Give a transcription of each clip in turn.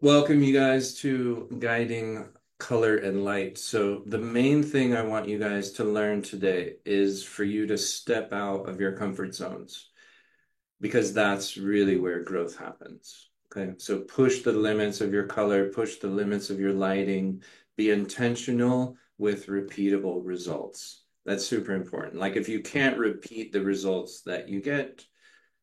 Welcome you guys to Guiding Color and Light. So the main thing I want you guys to learn today is for you to step out of your comfort zones because that's really where growth happens. Okay, so push the limits of your color, push the limits of your lighting, be intentional with repeatable results. That's super important. Like if you can't repeat the results that you get,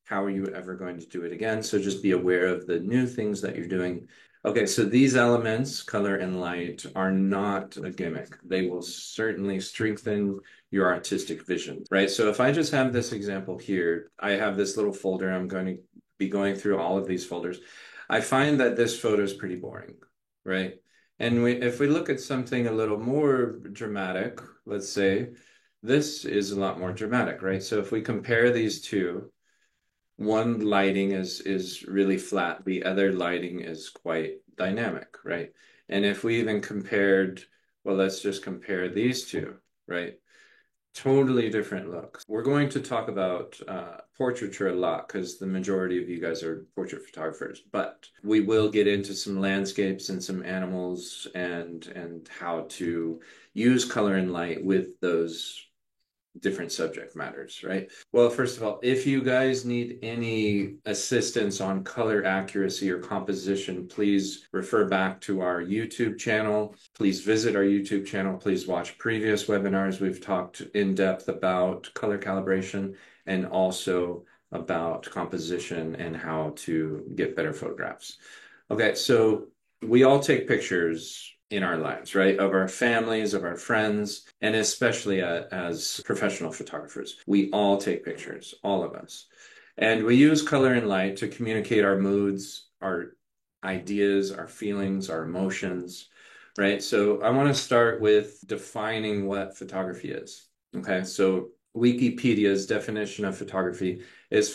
how are you ever going to do it again? So just be aware of the new things that you're doing. Okay, so these elements, color and light, are not a gimmick. They will certainly strengthen your artistic vision, right? So if I just have this example here, I have this little folder. I'm going to be going through all of these folders. I find that this photo is pretty boring, right? And if we look at something a little more dramatic, let's say, this is a lot more dramatic, right? So if we compare these two, one lighting is really flat, the other lighting is quite dynamic, right? And if we even compared, well, let's just compare these two, right? Totally different looks. We're going to talk about portraiture a lot because the majority of you guys are portrait photographers, but we will get into some landscapes and some animals and how to use color and light with those different subject matters, right? Well, first of all, if you guys need any assistance on color accuracy or composition, please refer back to our YouTube channel. Please visit our YouTube channel. Please watch previous webinars. We've talked in depth about color calibration and also about composition and how to get better photographs. Okay, so we all take pictures in our lives, right? Of our families, of our friends, and especially as professional photographers. We all take pictures, all of us. And we use color and light to communicate our moods, our ideas, our feelings, our emotions, right? So I want to start with defining what photography is. Okay, so Wikipedia's definition of photography is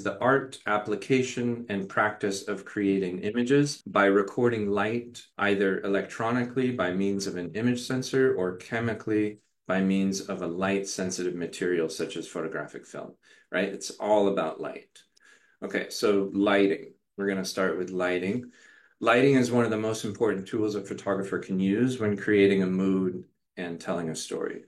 the art, application, and practice of creating images by recording light either electronically by means of an image sensor or chemically by means of a light-sensitive material such as photographic film, right? It's all about light. Okay, so lighting. We're going to start with lighting. Lighting is one of the most important tools a photographer can use when creating a mood and telling a story.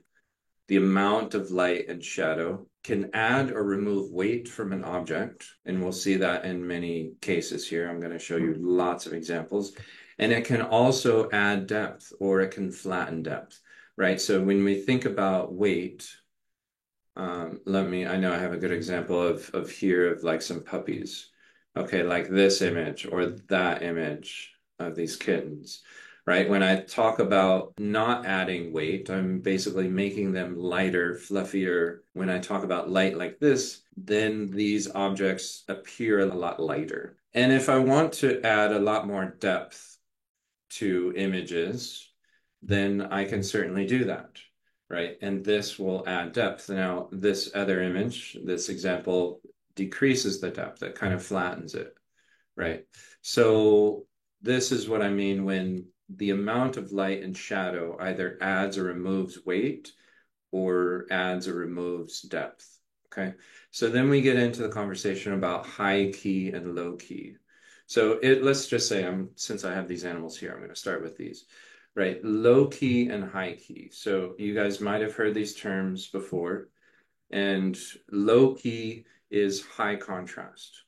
The amount of light and shadow can add or remove weight from an object, and we'll see that in many cases here. I'm going to show you lots of examples. And it can also add depth or it can flatten depth, right? So when we think about weight, I know I have a good example of here of like some puppies. Okay, like this image or that image of these kittens, right? When I talk about not adding weight, I'm basically making them lighter, fluffier. When I talk about light like this, then these objects appear a lot lighter. And if I want to add a lot more depth to images, then I can certainly do that, right? And this will add depth. Now, this other image, this example decreases the depth, it kind of flattens it, right? So this is what I mean when the amount of light and shadow either adds or removes weight or adds or removes depth. Okay. So then we get into the conversation about high key and low key. So let's just say since I have these animals here, I'm going to start with these, right? Low key and high key. So you guys might have heard these terms before, and low key is high contrast,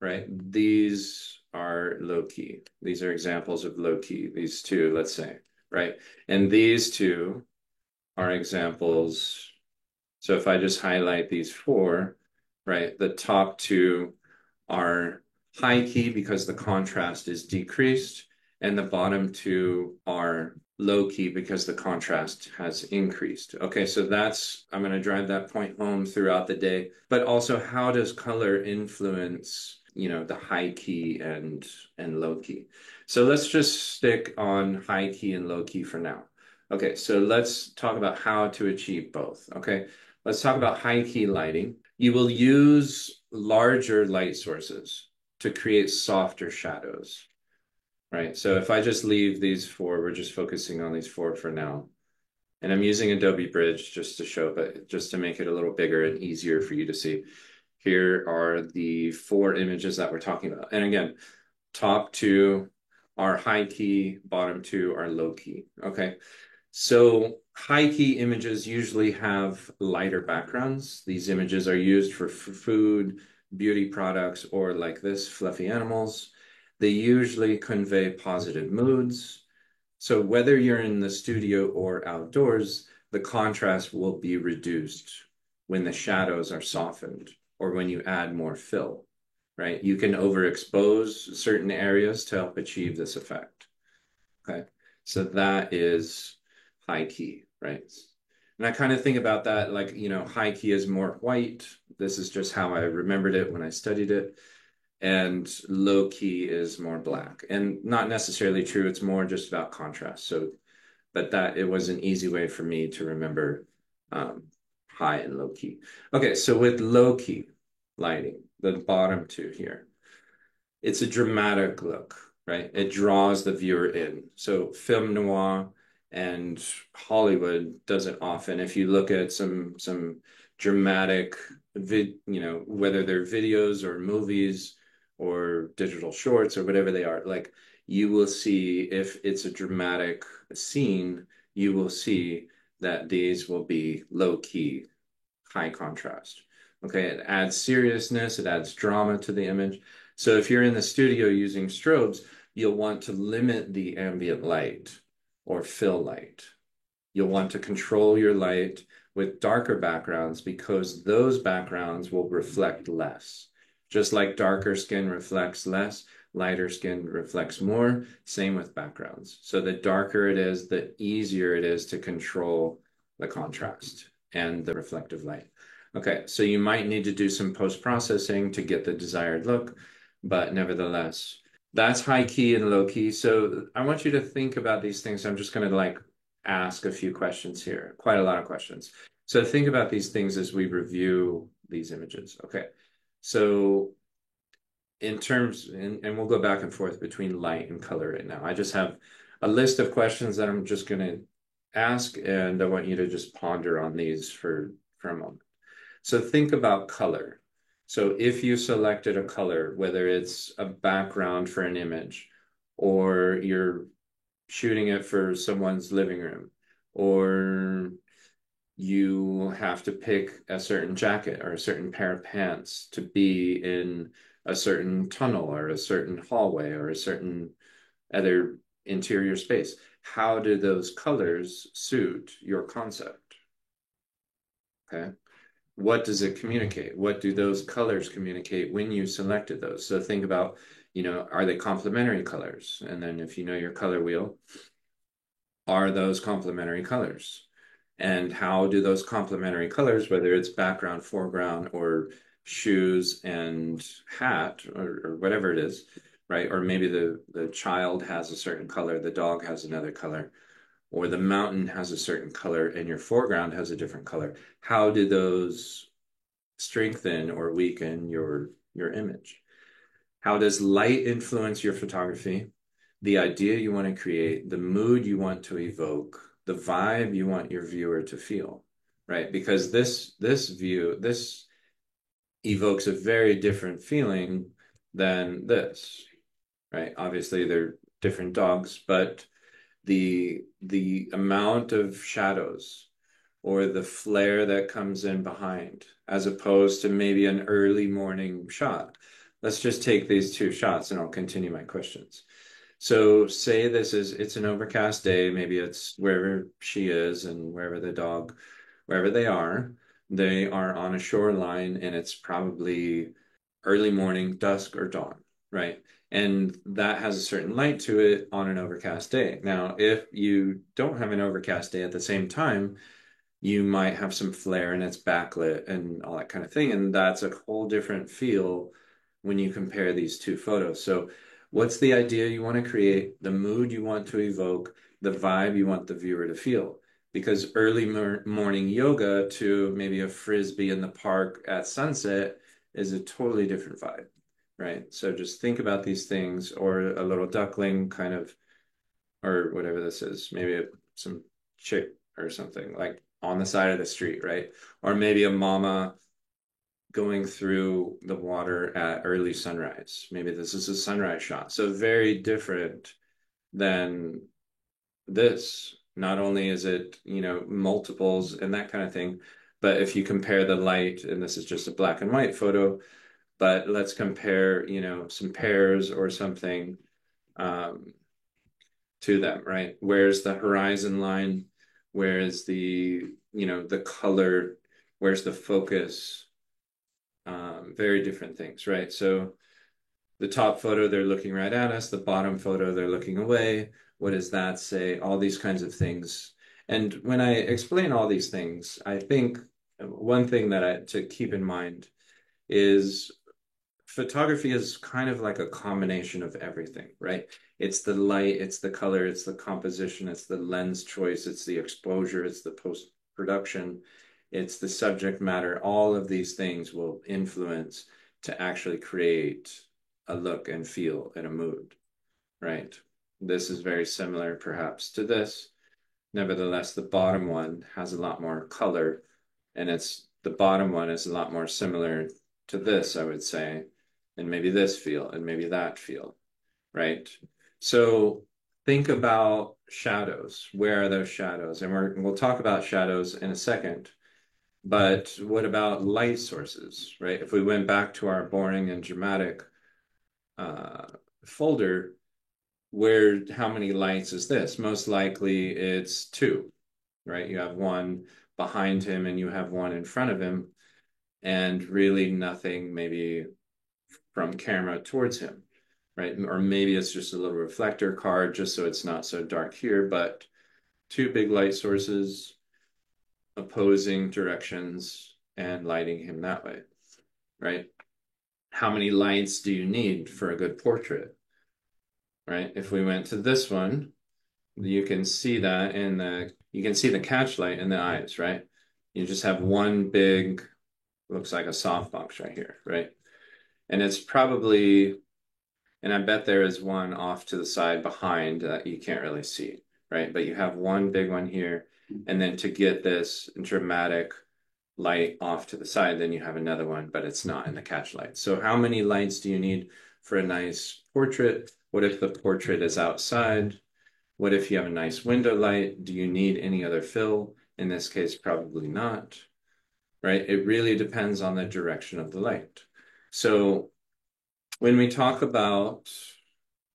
right? These are low key. These are examples of low key, these two, let's say, right? And these two are examples. So if I just highlight these four, right, the top two are high key because the contrast is decreased, and the bottom two are low key because the contrast has increased. Okay, so I'm going to drive that point home throughout the day. But also, how does color influence, the high key and low key? So let's just stick on high key and low key for now. Okay, so let's talk about how to achieve both. Okay, let's talk about high key lighting. You will use larger light sources to create softer shadows, right? So if I just leave these four, we're just focusing on these four for now. And I'm using Adobe Bridge just to show, but just to make it a little bigger and easier for you to see. Here are the four images that we're talking about. And again, top two are high key, bottom two are low key. Okay. So high key images usually have lighter backgrounds. These images are used for food, beauty products, or like this, fluffy animals. They usually convey positive moods. So whether you're in the studio or outdoors, the contrast will be reduced when the shadows are softened or when you add more fill, right? You can overexpose certain areas to help achieve this effect. Okay. So that is high key, right? And I kind of think about that like, high key is more white. This is just how I remembered it when I studied it. And low key is more black. And not necessarily true. It's more just about contrast. So, but that it was an easy way for me to remember um, high and low key. Okay. So with low key lighting, the bottom two here, it's a dramatic look, right? It draws the viewer in. So film noir and Hollywood does it often. If you look at some dramatic whether they're videos or movies or digital shorts or whatever they are, like you will see if it's a dramatic scene, you will see that these will be low key, high contrast. Okay, it adds seriousness, it adds drama to the image. So if you're in the studio using strobes, you'll want to limit the ambient light or fill light. You'll want to control your light with darker backgrounds because those backgrounds will reflect less. Just like darker skin reflects less, lighter skin reflects more. Same with backgrounds. So the darker it is, the easier it is to control the contrast and the reflective light. Okay, so you might need to do some post-processing to get the desired look, but nevertheless, that's high key and low key. So I want you to think about these things. I'm just going to like ask a few questions here, quite a lot of questions. So think about these things as we review these images. Okay, so in terms, and we'll go back and forth between light and color right now. I just have a list of questions that I'm just going to ask, and I want you to just ponder on these for a moment. So think about color. So if you selected a color, whether it's a background for an image, or you're shooting it for someone's living room, or you have to pick a certain jacket or a certain pair of pants to be in a certain tunnel or a certain hallway or a certain other interior space. How do those colors suit your concept? Okay. What does it communicate? What do those colors communicate when you selected those? So think about, are they complementary colors? And then if you know your color wheel, are those complementary colors? And how do those complementary colors, whether it's background, foreground, or shoes and hat, or whatever it is, right? Or maybe the child has a certain color, the dog has another color, or the mountain has a certain color and your foreground has a different color. How do those strengthen or weaken your image? How does light influence your photography? The idea you want to create, the mood you want to evoke, the vibe you want your viewer to feel, right? Because this evokes a very different feeling than this, right? Obviously, they're different dogs, but the amount of shadows or the flare that comes in behind, as opposed to maybe an early morning shot. Let's just take these two shots and I'll continue my questions. So say it's an overcast day, maybe it's wherever she is and wherever the dog, wherever they are on a shoreline and it's probably early morning, dusk or dawn, right? And that has a certain light to it on an overcast day. Now, if you don't have an overcast day at the same time, you might have some flare and it's backlit and all that kind of thing. And that's a whole different feel when you compare these two photos. So, what's the idea you want to create, the mood you want to evoke, the vibe you want the viewer to feel? Because early morning yoga to maybe a frisbee in the park at sunset is a totally different vibe, right? So just think about these things, or a little duckling kind of, or whatever this is, maybe some chick or something like on the side of the street, right? Or maybe a mama going through the water at early sunrise. Maybe this is a sunrise shot. So very different than this. Not only is it, multiples and that kind of thing, but if you compare the light, and this is just a black and white photo, but let's compare, some pairs or something um, to them, right? Where's the horizon line? Where's the color? Where's the focus? Very different things, right? So the top photo, they're looking right at us. The bottom photo, they're looking away. What does that say? All these kinds of things. And when I explain all these things, I think one thing to keep in mind is photography is kind of like a combination of everything, right? It's the light, it's the color, it's the composition, it's the lens choice, it's the exposure, it's the post-production, it's the subject matter. All of these things will influence to actually create a look and feel and a mood, right? This is very similar perhaps to this. Nevertheless, the bottom one has a lot more color, and the bottom one is a lot more similar to this, I would say, and maybe this feel and maybe that feel, right? So think about shadows. Where are those shadows? And we'll talk about shadows in a second. But what about light sources, right? If we went back to our boring and dramatic uh, folder, how many lights is this? Most likely it's two, right? You have one behind him and you have one in front of him, and really nothing maybe from camera towards him, right? Or maybe it's just a little reflector card just so it's not so dark here, but two big light sources, opposing directions, and lighting him that way, right? How many lights do you need for a good portrait, right? If we went to this one, you can see that you can see the catch light in the eyes, right? You just have one big, looks like a softbox right here, right? And it's probably, and I bet there is one off to the side behind that you can't really see, right? But you have one big one here, and then to get this dramatic light off to the side, then you have another one, but it's not in the catch light. So how many lights do you need for a nice portrait? What if the portrait is outside? What if you have a nice window light? Do you need any other fill? In this case, probably not, right? It really depends on the direction of the light. So when we talk about,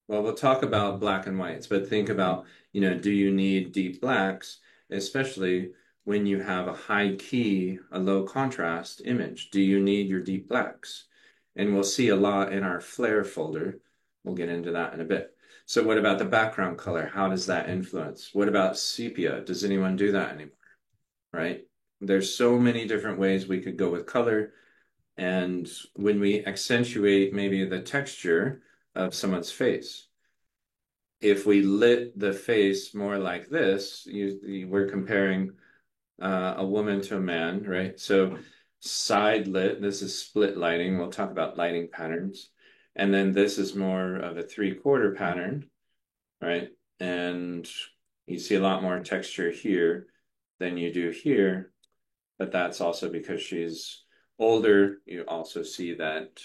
well, we'll talk about black and whites, but think about, do you need deep blacks, especially when you have a high key, a low contrast image? Do you need your deep blacks? And we'll see a lot in our flare folder. We'll get into that in a bit. So what about the background color? How does that influence? What about sepia? Does anyone do that anymore? Right? There's so many different ways we could go with color. And when we accentuate maybe the texture of someone's face, if we lit the face more like this, we're comparing a woman to a man, right? So side lit, this is split lighting. We'll talk about lighting patterns. And then this is more of a 3/4 pattern, right? And you see a lot more texture here than you do here, but that's also because she's older. You also see that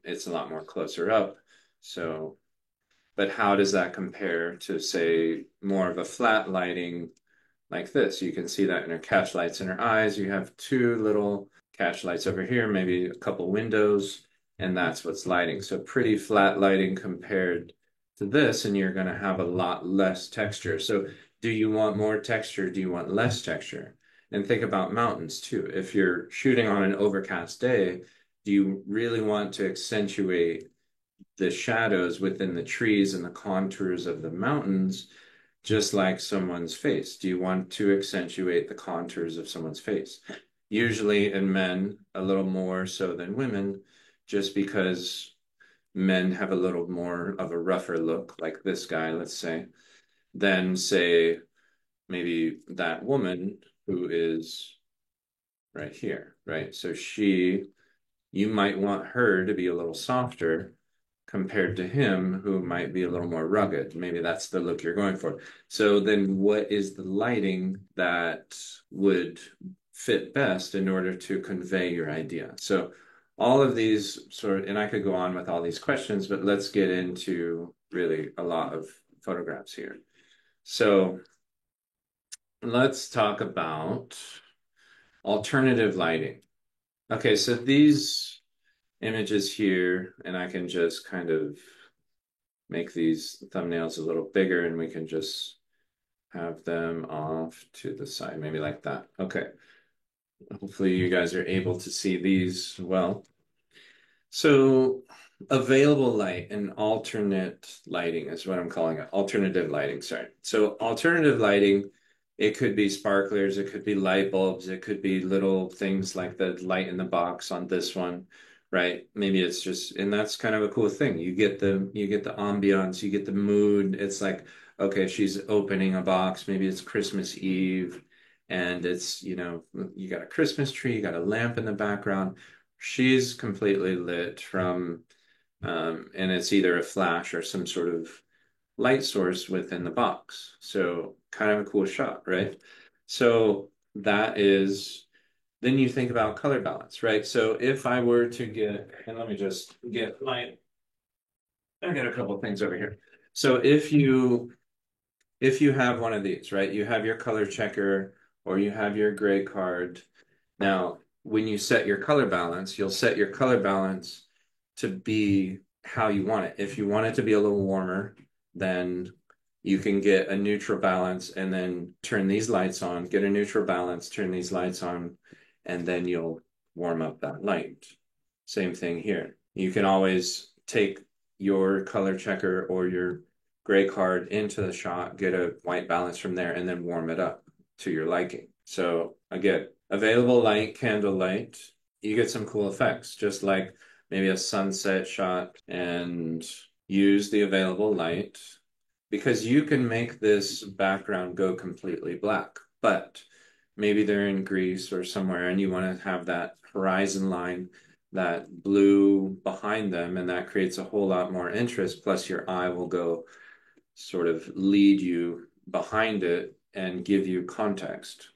it's a lot more closer up. So, but how does that compare to, say, more of a flat lighting like this? You can see that in her catch lights in her eyes. You have two little catch lights over here, maybe a couple windows, and that's what's lighting. So pretty flat lighting compared to this, and you're going to have a lot less texture. So do you want more texture? Do you want less texture? And think about mountains too. If you're shooting on an overcast day, do you really want to accentuate the shadows within the trees and the contours of the mountains, just like someone's face? Do you want to accentuate the contours of someone's face? Usually in men, a little more so than women, just because men have a little more of a rougher look, like this guy, let's say, than, say, maybe that woman who is right here, right? So you might want her to be a little softer compared to him, who might be a little more rugged. Maybe that's the look you're going for. So then what is the lighting that would fit best in order to convey your idea. So all of these and I could go on with all these questions, but let's get into really a lot of photographs here. So let's talk about alternative lighting. Okay, so these images here, and I can just kind of make these thumbnails a little bigger and we can just have them off to the side, maybe like that. Okay. Hopefully you guys are able to see these well. So available light and alternate lighting is what I'm calling it. Alternative lighting, sorry. So alternative lighting, it could be sparklers, it could be light bulbs, it could be little things like the light in the box on this one, right? Maybe it's just, and that's kind of a cool thing. You get the ambiance, you get the mood. It's like, okay, she's opening a box, maybe it's Christmas Eve, and it's, you got a Christmas tree, you got a lamp in the background. She's completely lit from, and it's either a flash or some sort of light source within the box. So kind of a cool shot, right? So that is, then you think about color balance, right? So if I were to get, and let me just get I got a couple of things over here. So if you have one of these, right, you have your color checker or you have your gray card. Now, when you set your color balance, you'll set your color balance to be how you want it. If you want it to be a little warmer, then you can get a neutral balance and then turn these lights on, get a neutral balance, turn these lights on, and then you'll warm up that light. Same thing here. You can always take your color checker or your gray card into the shot, get a white balance from there, and then warm it up to your liking. So again, available light, candle light, you get some cool effects, just like maybe a sunset shot, and use the available light because you can make this background go completely black, but maybe they're in Greece or somewhere and you want to have that horizon line, that blue behind them, and that creates a whole lot more interest. Plus, your eye will go sort of lead you behind it and give you context.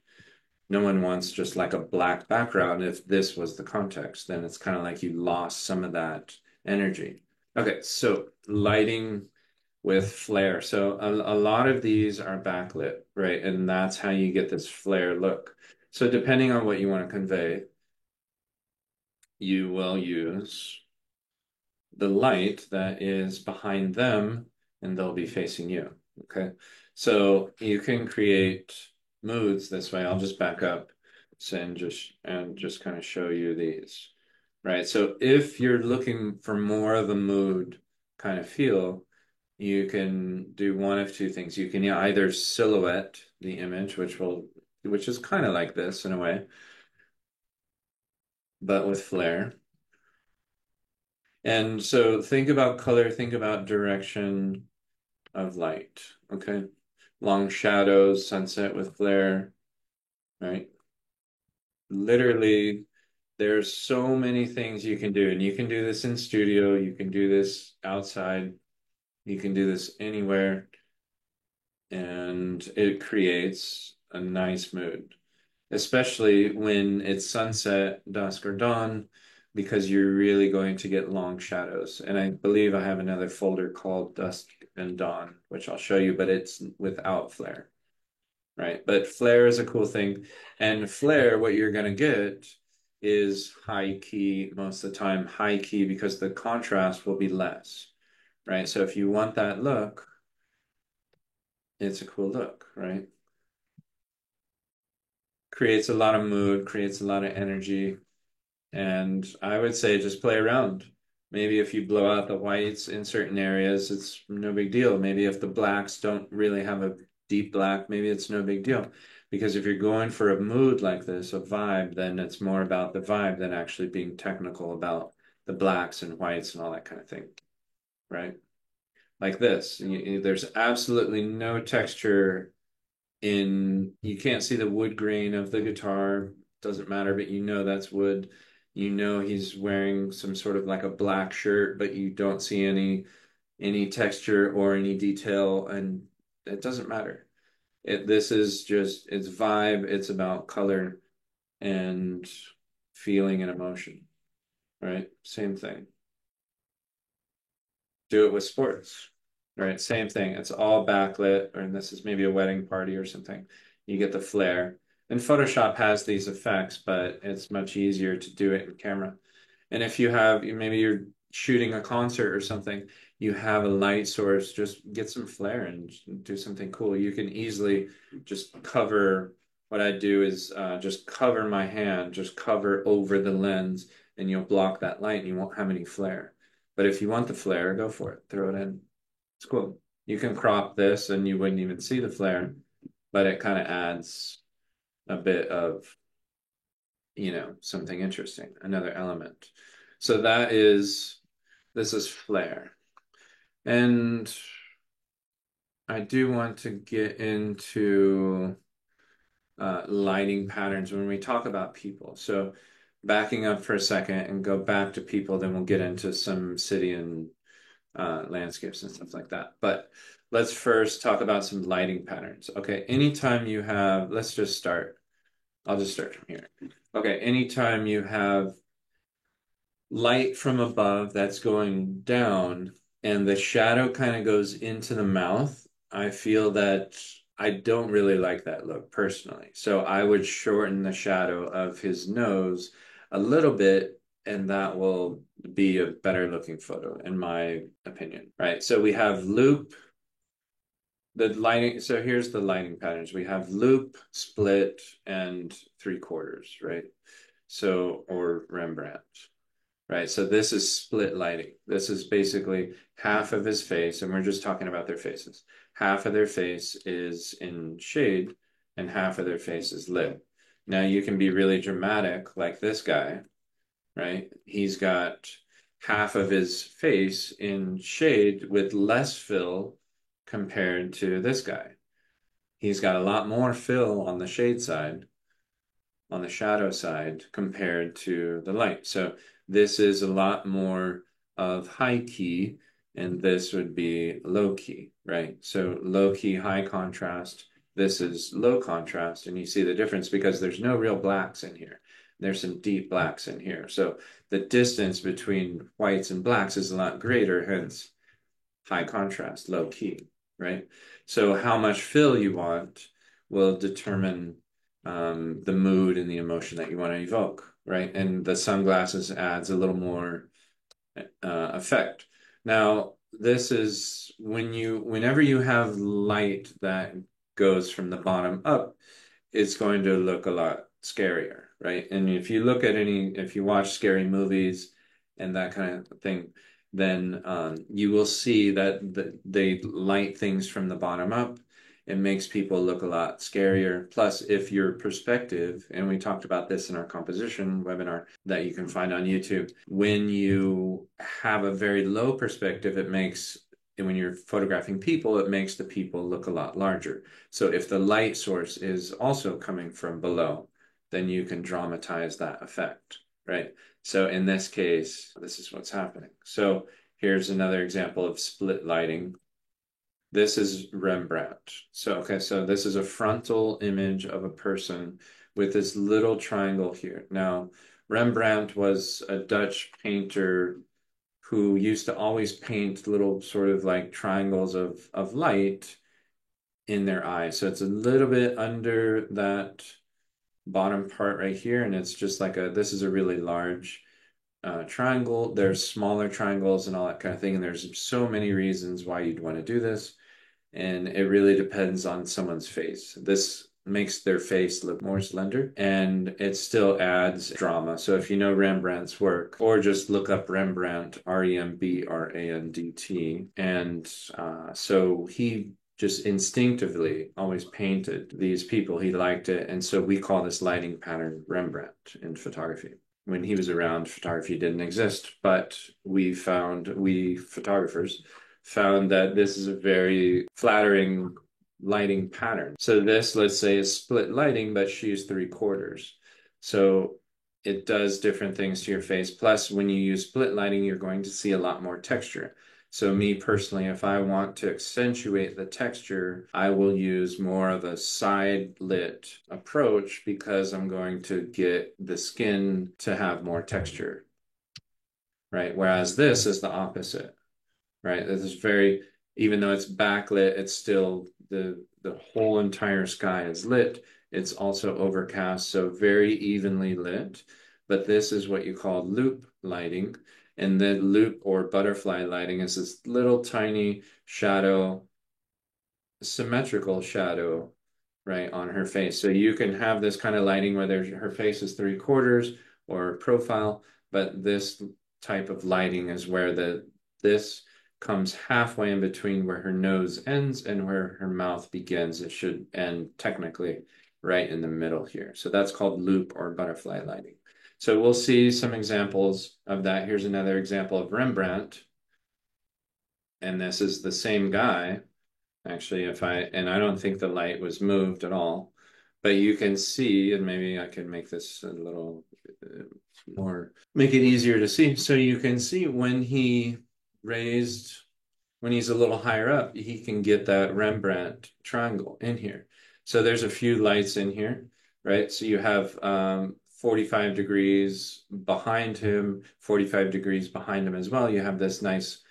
No one wants just like a black background. If this was the context, then it's kind of like you lost some of that energy. Okay, so lighting with flare. So a lot of these are backlit, right? And that's how you get this flare look. So depending on what you want to convey, you will use the light that is behind them and they'll be facing you. Okay. So you can create moods this way. I'll just back up and just kind of show you these. Right. So if you're looking for more of a mood kind of feel, you can do one of two things. You can either silhouette the image, which is kind of like this in a way, but with flare. And so think about color, think about direction of light. Okay. Long shadows, sunset with flare, right? Literally, there's so many things you can do. And you can do this in studio, you can do this outside, you can do this anywhere, and it creates a nice mood, especially when it's sunset, dusk, or dawn, because you're really going to get long shadows. And I believe I have another folder called Dusk and Dawn, which I'll show you, but it's without flare, right? But flare is a cool thing. And flare, what you're going to get is high key most of the time, high key because the contrast will be less, right? So if you want that look, it's a cool look, right? Creates a lot of mood, creates a lot of energy. And I would say just play around. Maybe if you blow out the whites in certain areas, it's no big deal. Maybe if the blacks don't really have a deep black, maybe it's no big deal. Because if you're going for a mood like this, a vibe, then it's more about the vibe than actually being technical about the blacks and whites and all that kind of thing, right? Like this, there's absolutely no texture you can't see the wood grain of the guitar, doesn't matter, but you know that's wood. You know he's wearing some sort of like a black shirt, but you don't see any texture or any detail, and it doesn't matter. This is just it's vibe, it's about color, and feeling an emotion, right? Same thing. Do it with sports, right? Same thing. It's all backlit, or this is maybe a wedding party or something. You get the flare. And Photoshop has these effects, but it's much easier to do it in camera. And if you have, maybe you're shooting a concert or something, you have a light source, just get some flare and do something cool. You can easily just cover, what I do is just cover my hand, just cover over the lens, and you'll block that light and you won't have any flare. But if you want the flare, go for it. Throw it in. It's cool. You can crop this and you wouldn't even see the flare, but it kind of adds a bit of, something interesting, another element. So this is flare. And I do want to get into lighting patterns when we talk about people. So backing up for a second and go back to people, then we'll get into some city and landscapes and stuff like that. But let's first talk about some lighting patterns. Okay, anytime you have, let's just start. I'll just start from here. Okay, anytime you have light from above that's going down and the shadow kind of goes into the mouth, I feel that I don't really like that look personally. So I would shorten the shadow of his nose a little bit, and that will be a better looking photo, in my opinion. Right. So we have loop, the lighting. So here's the lighting patterns. We have loop, split, and three quarters, right? So, or Rembrandt. Right, so this is split lighting. This is basically half of his face, and we're just talking about their faces. Half of their face is in shade, and half of their face is lit. Now you can be really dramatic, like this guy, right? He's got half of his face in shade with less fill compared to this guy. He's got a lot more fill on the shade side, on the shadow side compared to the light. So this is a lot more of high key, and this would be low key, right? So low key, high contrast. This is low contrast, and you see the difference because there's no real blacks in here. There's some deep blacks in here. So the distance between whites and blacks is a lot greater, hence high contrast, low key, right? So how much fill you want will determine the mood and the emotion that you want to evoke, right? And the sunglasses adds a little more effect. Now, this is whenever you have light that goes from the bottom up, it's going to look a lot scarier, right? And if you watch scary movies and that kind of thing, then you will see that they light things from the bottom up. It makes people look a lot scarier. Plus, if your perspective, and we talked about this in our composition webinar that you can find on YouTube, when you have a very low perspective, and when you're photographing people, it makes the people look a lot larger. So if the light source is also coming from below, then you can dramatize that effect, right? So in this case, this is what's happening. So here's another example of split lighting. This is Rembrandt. So this is a frontal image of a person with this little triangle here. Now, Rembrandt was a Dutch painter who used to always paint little sort of like triangles of light in their eyes. So it's a little bit under that bottom part right here, and it's just like this is a really large triangle. There's smaller triangles and all that kind of thing, and there's so many reasons why you'd want to do this, and it really depends on someone's face. This makes their face look more slender, and it still adds drama. So if you know Rembrandt's work, or just look up Rembrandt, Rembrandt, and so he just instinctively always painted these people. He liked it, and so we call this lighting pattern Rembrandt in photography. When he was around, photography didn't exist, but we photographers found that this is a very flattering lighting pattern. So this, let's say, is split lighting, but she's three quarters. So it does different things to your face. Plus, when you use split lighting, you're going to see a lot more texture. So me personally, if I want to accentuate the texture, I will use more of a side lit approach because I'm going to get the skin to have more texture, right? Whereas this is the opposite, right? This is very, even though it's backlit, it's still the whole entire sky is lit. It's also overcast, so very evenly lit. But this is what you call loop lighting. And the loop or butterfly lighting is this little tiny shadow, symmetrical shadow, right, on her face. So you can have this kind of lighting where her face is three quarters or profile, but this type of lighting is where this comes halfway in between where her nose ends and where her mouth begins. It should end technically right in the middle here. So that's called loop or butterfly lighting. So we'll see some examples of that. Here's another example of Rembrandt. And this is the same guy. Actually, and I don't think the light was moved at all, but you can see, and maybe I can make this a little more, make it easier to see. So you can see when when he's a little higher up, he can get that Rembrandt triangle in here. So there's a few lights in here, right? So you have 45 degrees behind him, 45 degrees behind him as well. You have this nice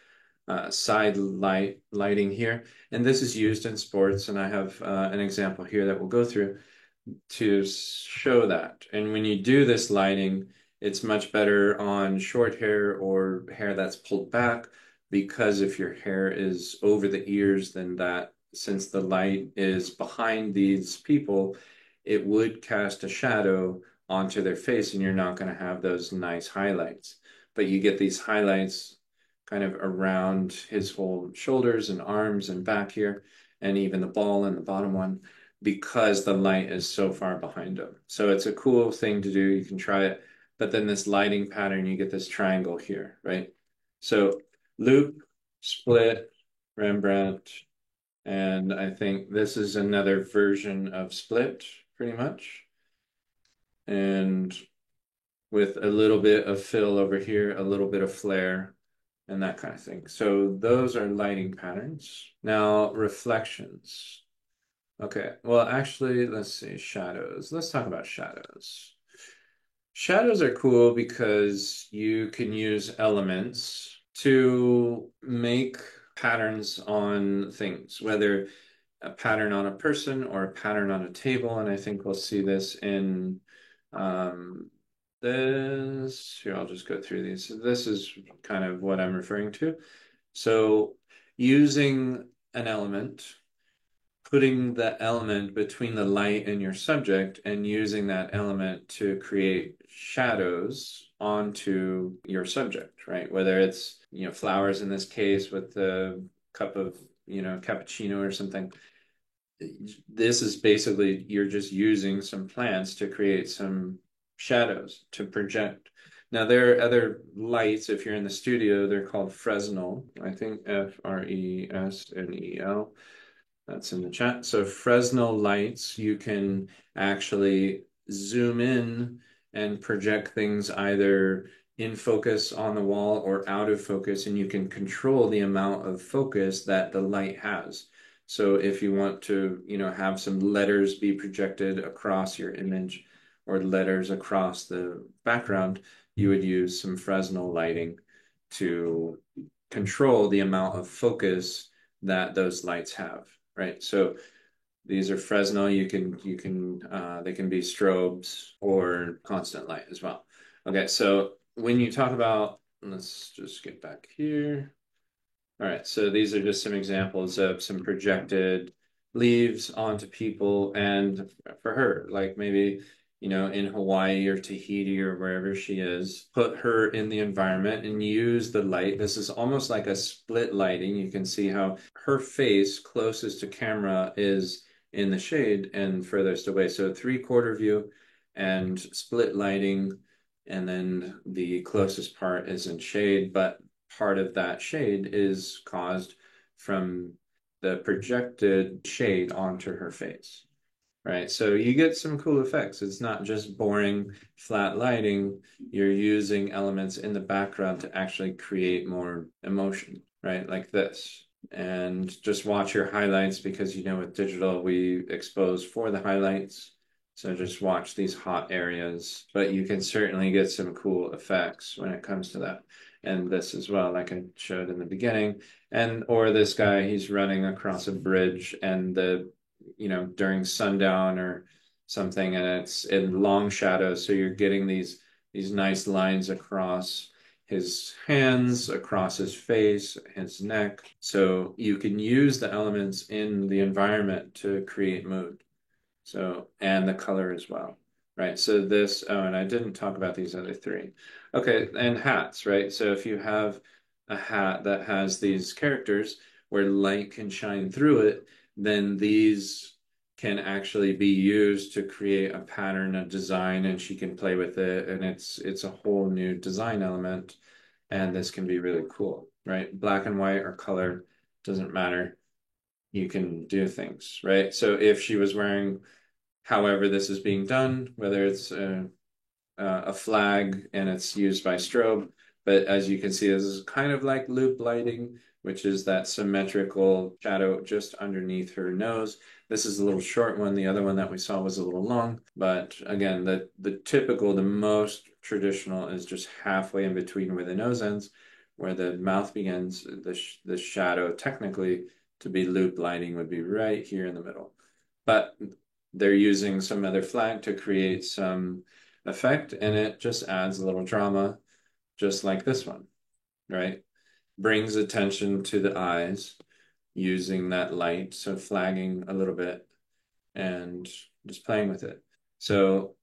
side lighting here. And this is used in sports, and I have an example here that we'll go through to show that. And when you do this lighting, it's much better on short hair or hair that's pulled back, because if your hair is over the ears, then since the light is behind these people, it would cast a shadow onto their face, and you're not going to have those nice highlights. But you get these highlights kind of around his whole shoulders and arms and back here, and even the ball and the bottom one, because the light is so far behind him. So it's a cool thing to do. You can try it. But then this lighting pattern, you get this triangle here, right? So loop, split, Rembrandt, and I think this is another version of split, pretty much. And with a little bit of fill over here, a little bit of flare, and that kind of thing. So those are lighting patterns. Now, reflections. Okay, well, actually, let's see, shadows. Let's talk about shadows. Shadows are cool because you can use elements to make patterns on things, whether a pattern on a person or a pattern on a table. And I think we'll see this in here, I'll just go through these. So this is kind of what I'm referring to. So using an element, putting the element between the light and your subject, and using that element to create shadows onto your subject, right? Whether it's, flowers in this case with the cup of, cappuccino or something. This is basically, you're just using some plants to create some shadows to project. Now, there are other lights. If you're in the studio, they're called Fresnel. I think Fresnel. That's in the chat. So Fresnel lights, you can actually zoom in and project things either in focus on the wall or out of focus, and you can control the amount of focus that the light has. So if you want to, have some letters be projected across your image or letters across the background, you would use some Fresnel lighting to control the amount of focus that those lights have, right? So these are Fresnel. They can be strobes or constant light as well. Okay, so when you talk about, let's just get back here. All right, so these are just some examples of some projected leaves onto people, and for her, like maybe, in Hawaii or Tahiti or wherever she is, put her in the environment and use the light. This is almost like a split lighting. You can see how her face closest to camera is in the shade and furthest away. So three-quarter view and split lighting, and then the closest part is in shade, but part of that shade is caused from the projected shade onto her face, right? So you get some cool effects. It's not just boring flat lighting. You're using elements in the background to actually create more emotion. right? Like this. And just watch your highlights because you know with digital we expose for the highlights. So just watch these hot areas, but you can certainly get some cool effects when it comes to that. And this as well, like I showed in the beginning. And or this guy, he's running across a bridge and during sundown or something, and it's in long shadows. So you're getting these nice lines across his hands, across his face, his neck. So you can use the elements in the environment to create mood. So, and the color as well, right? So this, oh, and I didn't talk about these other three. Okay, and hats, right? So if you have a hat that has these characters where light can shine through it, then these can actually be used to create a pattern, a design, and she can play with it, and it's a whole new design element, and this can be really cool, right? Black and white or color doesn't matter. You can do things, right? So if she was wearing however this is being done, whether it's a flag and it's used by strobe. But as you can see, this is kind of like loop lighting, which is that symmetrical shadow just underneath her nose. This is a little short one. The other one that we saw was a little long. But again, the typical, the most traditional is just halfway in between where the nose ends, where the mouth begins. The shadow technically to be loop lighting would be right here in the middle. But they're using some other flag to create some effect, and it just adds a little drama, just like this one, right? Brings attention to the eyes using that light, so flagging a little bit and just playing with it. So,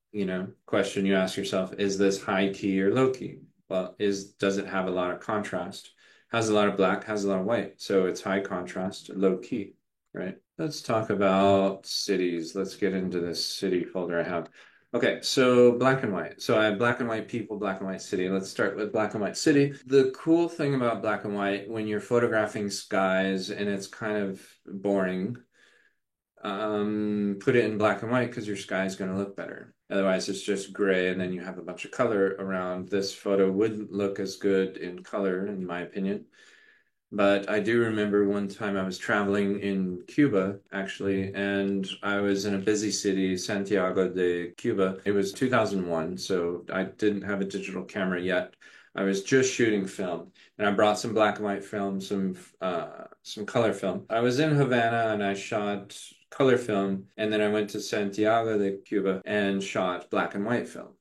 question you ask yourself, is this high key or low key? Well, does it have a lot of contrast? Has a lot of black, has a lot of white. So it's high contrast, low key, right? Let's talk about cities. Let's get into this city folder I have. Okay, so black and white. So I have black and white people, black and white city. Let's start with black and white city. The cool thing about black and white, when you're photographing skies and it's kind of boring, put it in black and white because your sky is going to look better. Otherwise, it's just gray and then you have a bunch of color around. This photo wouldn't look as good in color, in my opinion. But I do remember one time I was traveling in Cuba, actually, and I was in a busy city, Santiago de Cuba. It was 2001, so I didn't have a digital camera yet. I was just shooting film, and I brought some black and white film, some color film. I was in Havana and I shot color film, and then I went to Santiago de Cuba and shot black and white film.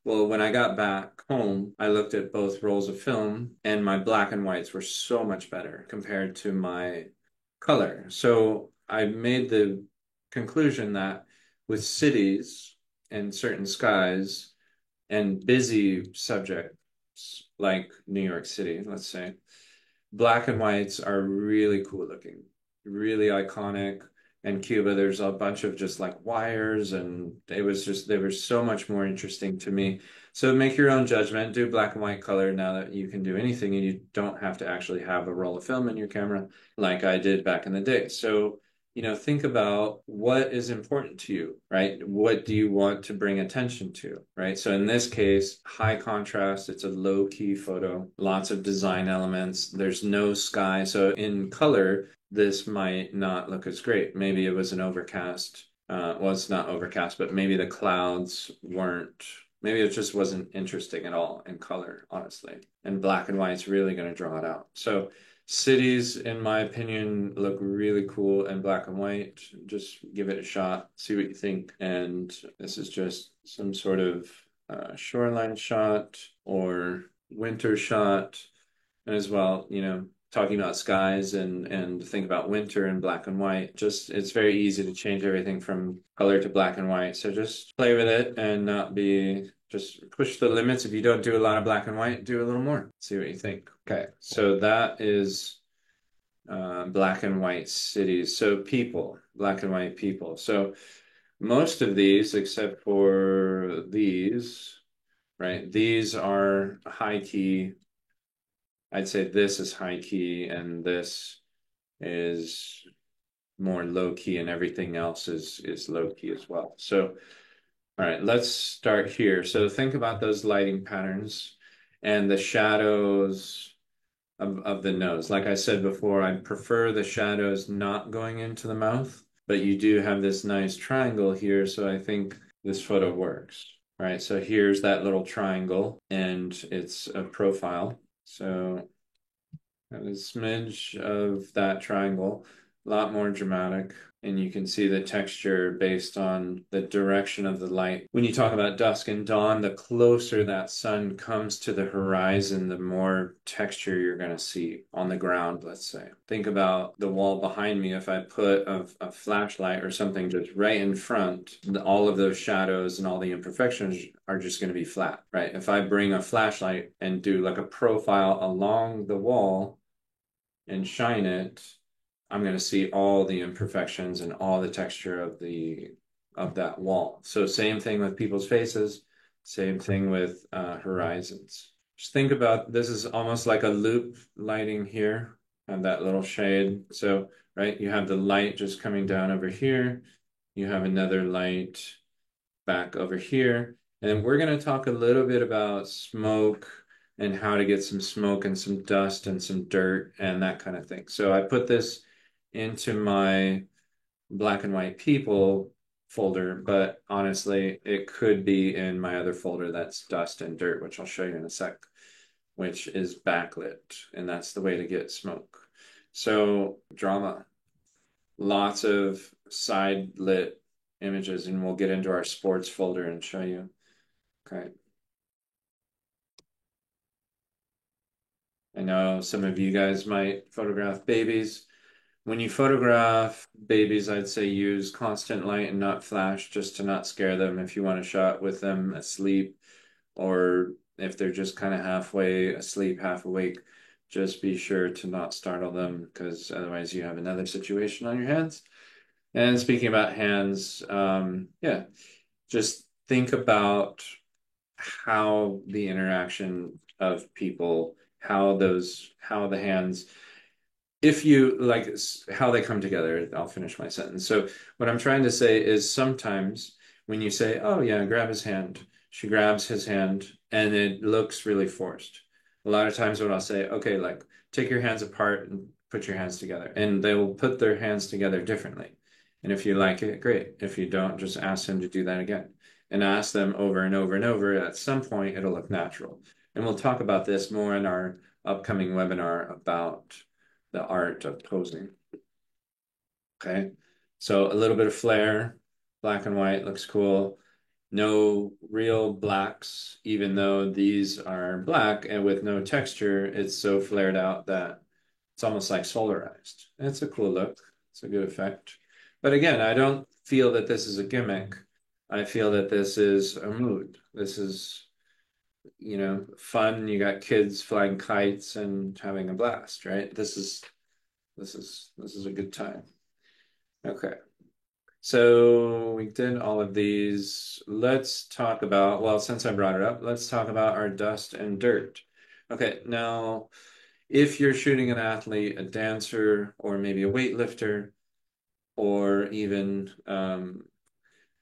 Well, when I got back home, I looked at both rolls of film and my black and whites were so much better compared to my color. So I made the conclusion that with cities and certain skies and busy subjects like New York City, let's say, black and whites are really cool looking, really iconic. And Cuba, there's a bunch of just like wires, and they were so much more interesting to me. So make your own judgment, do black and white color now that you can do anything and you don't have to actually have a roll of film in your camera like I did back in the day. So think about what is important to you, right? What do you want to bring attention to, right? So in this case, high contrast, it's a low key photo, lots of design elements. There's no sky. So in color, this might not look as great. Maybe it was an overcast. Well, it's not overcast, but maybe the clouds weren't, maybe it just wasn't interesting at all in color, honestly. And black and white's really going to draw it out. So cities, in my opinion, look really cool in black and white. Just give it a shot, see what you think. And this is just some sort of shoreline shot or winter shot. And as well, talking about skies and think about winter in black and white. Just it's very easy to change everything from color to black and white. So just play with it and not be just push the limits. If you don't do a lot of black and white, do a little more. See what you think. Okay, so that is black and white cities. So people, black and white people. So most of these, except for these, right? These are high key. I'd say this is high key and this is more low key and everything else is low key as well. So, all right, let's start here. So think about those lighting patterns and the shadows of the nose. Like I said before, I prefer the shadows not going into the mouth, but you do have this nice triangle here, so I think this photo works. All right, so here's that little triangle, and it's a profile. So a smidge of that triangle, a lot more dramatic. And you can see the texture based on the direction of the light. When you talk about dusk and dawn, the closer that sun comes to the horizon, the more texture you're going to see on the ground, let's say. Think about the wall behind me. If I put a flashlight or something just right in front, all of those shadows and all the imperfections are just going to be flat, right? If I bring a flashlight and do like a profile along the wall, and shine it, I'm going to see all the imperfections and all the texture of that wall. So same thing with people's faces, same thing with horizons. Just think about this is almost like a loop lighting here and that little shade. So, right, you have the light just coming down over here. You have another light back over here. And we're going to talk a little bit about smoke and how to get some smoke and some dust and some dirt and that kind of thing. So I put this into my black and white people folder, but honestly, it could be in my other folder that's dust and dirt, which I'll show you in a sec, which is backlit. And that's the way to get smoke. So drama, lots of side lit images, and we'll get into our sports folder and show you. Okay. I know some of you guys might photograph babies. When you photograph babies, I'd say use constant light and not flash just to not scare them if you want a shot with them asleep or if they're just kind of halfway asleep, half awake. Just be sure to not startle them because otherwise you have another situation on your hands. And speaking about hands, yeah, just think about how the interaction of people, how the hands, if you like, how they come together. I'll finish my sentence. So, what I'm trying to say is sometimes when you say, oh, yeah, grab his hand, she grabs his hand and it looks really forced. A lot of times, what I'll say, okay, like, take your hands apart and put your hands together. And they will put their hands together differently. And if you like it, great. If you don't, just ask them to do that again and ask them over and over and over. At some point, it'll look natural. And we'll talk about this more in our upcoming webinar about the art of posing. Okay, so a little bit of flare, black and white looks cool. No real blacks, even though these are black and with no texture, it's so flared out that it's almost like solarized. It's a cool look. It's a good effect. But again, I don't feel that this is a gimmick. I feel that this is a mood. This is, fun. You got kids flying kites and having a blast, right? This is a good time. Okay. So we did all of these. Let's talk about, well, since I brought it up, let's talk about our dust and dirt. Okay, now if you're shooting an athlete, a dancer, or maybe a weightlifter, or even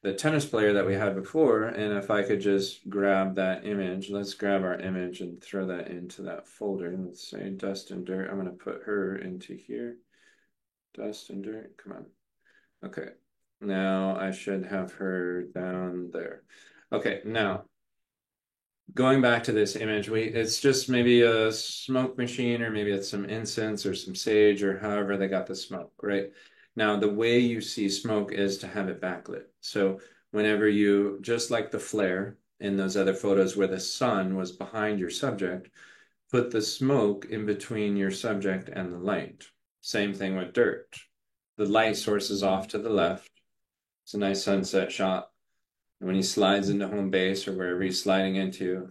the tennis player that we had before, and if I could just grab that image, let's grab our image and throw that into that folder. Let's say dust and dirt. I'm going to put her into here. Dust and dirt, come on. Okay, now I should have her down there. Okay, now going back to this image, it's just maybe a smoke machine, or maybe it's some incense or some sage or however they got the smoke, right? Now, the way you see smoke is to have it backlit. So whenever you, just like the flare in those other photos where the sun was behind your subject, put the smoke in between your subject and the light. Same thing with dirt. The light source is off to the left. It's a nice sunset shot. And when he slides into home base or wherever he's sliding into,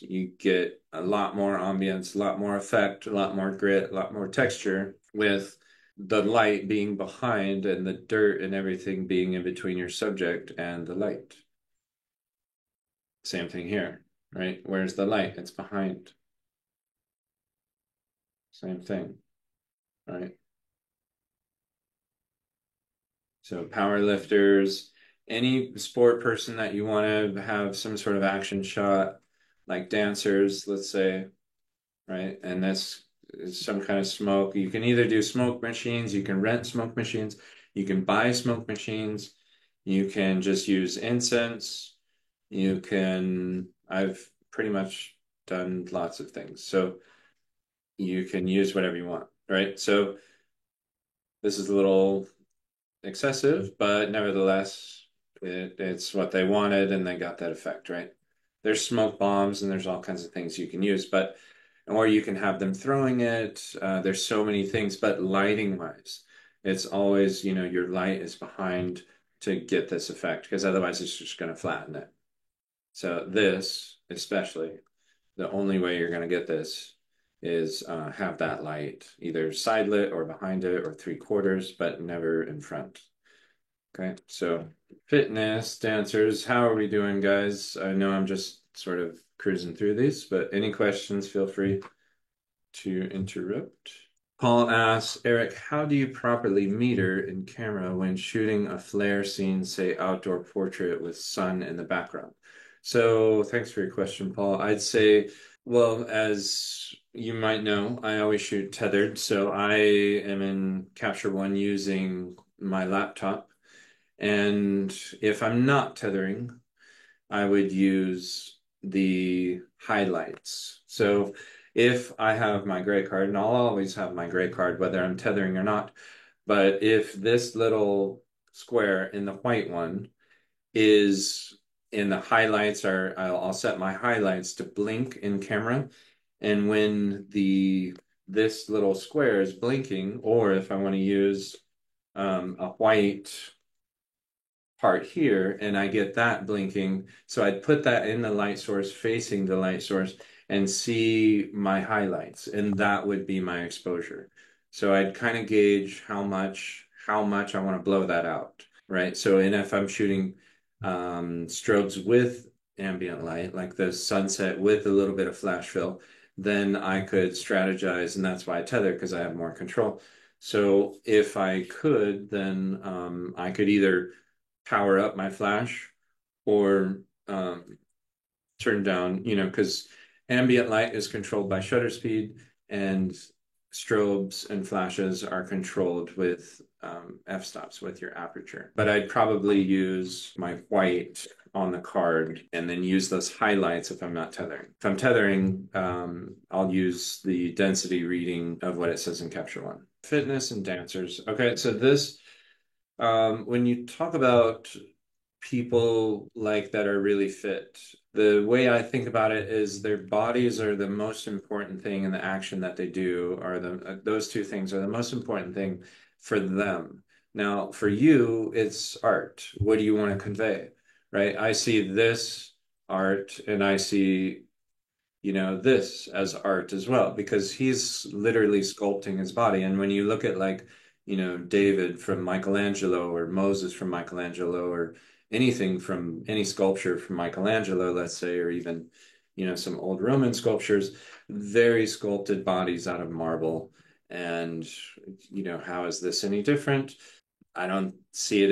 you get a lot more ambience, a lot more effect, a lot more grit, a lot more texture with the light being behind and the dirt and everything being in between your subject and the light. Same thing here, right? Where's the light? It's behind. Same thing, right? So power lifters, any sport person that you want to have some sort of action shot, like dancers, let's say, right? And this some kind of smoke. You can either do smoke machines, you can rent smoke machines, you can buy smoke machines, you can just use incense, I've pretty much done lots of things. So you can use whatever you want, right? So this is a little excessive, but nevertheless, it's what they wanted and they got that effect, right? There's smoke bombs and there's all kinds of things you can use, but or you can have them throwing it. There's so many things, but lighting wise, it's always, your light is behind to get this effect because otherwise it's just going to flatten it. So this, especially, the only way you're going to get this is have that light either side lit or behind it or three quarters, but never in front. Okay, so fitness, dancers, how are we doing, guys? I know I'm just sort of cruising through these, but any questions, feel free to interrupt. Paul asks, Eric, how do you properly meter in camera when shooting a flare scene, say outdoor portrait with sun in the background? So thanks for your question, Paul. I'd say, well, as you might know, I always shoot tethered. So I am in Capture One using my laptop. And if I'm not tethering, I would use the highlights. So if I have my gray card, and I'll always have my gray card whether I'm tethering or not, but if this little square in the white one is in the highlights, or I'll set my highlights to blink in camera. And when this little square is blinking, or if I want to use a white part here and I get that blinking. So I'd put that in the light source facing the light source and see my highlights, and that would be my exposure. So I'd kind of gauge how much I want to blow that out, right? So and if I'm shooting strobes with ambient light, like the sunset with a little bit of flash fill, then I could strategize, and that's why I tether because I have more control. So if I could, then I could either power up my flash or turn down, because ambient light is controlled by shutter speed and strobes and flashes are controlled with f-stops with your aperture. But I'd probably use my white on the card and then use those highlights if I'm not tethering. If I'm tethering, I'll use the density reading of what it says in Capture One. Fitness and dancers. Okay, so this when you talk about people like that are really fit, the way I think about it is their bodies are the most important thing, and the action that they do are those two things are the most important thing for them. Now, for you, it's art. What do you want to convey, right? I see this art, and I see this as art as well, because he's literally sculpting his body. And when you look at like, David from Michelangelo or Moses from Michelangelo or anything from any sculpture from Michelangelo, let's say, or even, some old Roman sculptures, very sculpted bodies out of marble. And, how is this any different? I see it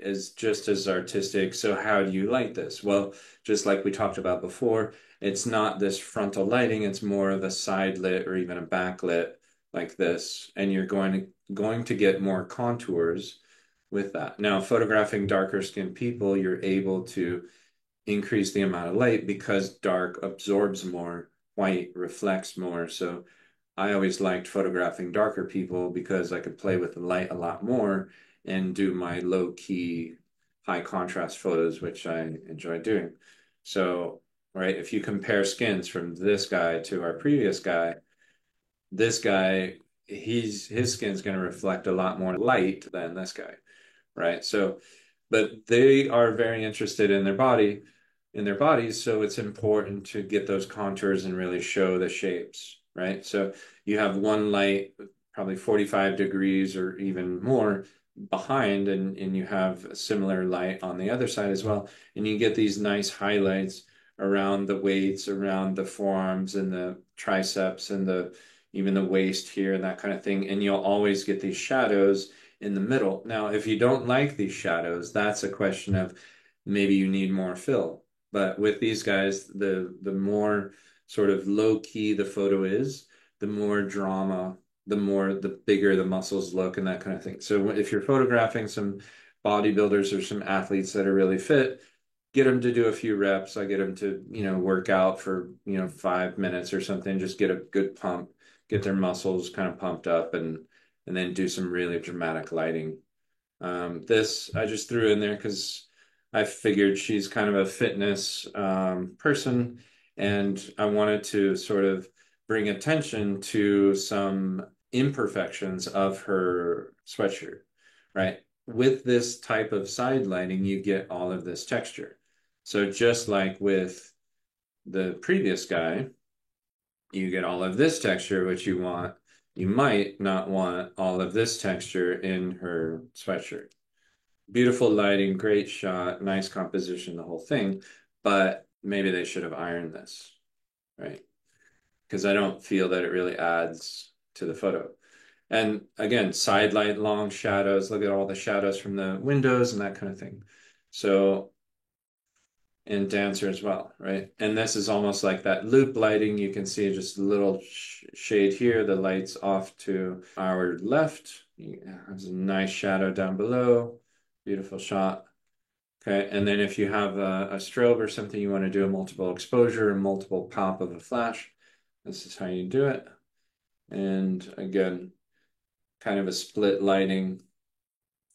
as just as artistic. So how do you light this? Well, just like we talked about before, it's not this frontal lighting, it's more of a side lit or even a backlit like this. And you're going to get more contours with that. Now, photographing darker skinned people, you're able to increase the amount of light because dark absorbs more, white reflects more. So I always liked photographing darker people because I could play with the light a lot more and do my low key, high contrast photos, which I enjoy doing. So, right, if you compare skins from this guy to our previous guy, this guy, his skin's going to reflect a lot more light than this guy, right? So, but they are very interested in their bodies, so it's important to get those contours and really show the shapes, right? So you have one light, probably 45 degrees or even more behind, and you have a similar light on the other side as well. And you get these nice highlights around the weights, around the forearms and the triceps and even the waist here and that kind of thing. And you'll always get these shadows in the middle. Now, if you don't like these shadows, that's a question of maybe you need more fill. But with these guys, the more sort of low key the photo is, the more drama, the bigger the muscles look and that kind of thing. So if you're photographing some bodybuilders or some athletes that are really fit, get them to do a few reps. I get them to, work out for, 5 minutes or something, just get a good pump, get their muscles kind of pumped up and then do some really dramatic lighting. This I just threw in there because I figured she's kind of a fitness person, and I wanted to sort of bring attention to some imperfections of her sweatshirt, right? With this type of side lighting, you get all of this texture. So just like with the previous guy, you get all of this texture, which you want. You might not want all of this texture in her sweatshirt. Beautiful lighting, great shot, nice composition, the whole thing. But maybe they should have ironed this, right? Because I don't feel that it really adds to the photo. And again, side light, long shadows. Look at all the shadows from the windows and that kind of thing. So, and Dancer as well, right? And this is almost like that loop lighting. You can see just a little shade here. The light's off to our left. There's a nice shadow down below. Beautiful shot. Okay, and then if you have a strobe or something, you want to do a multiple exposure and multiple pop of a flash. This is how you do it. And again, kind of a split lighting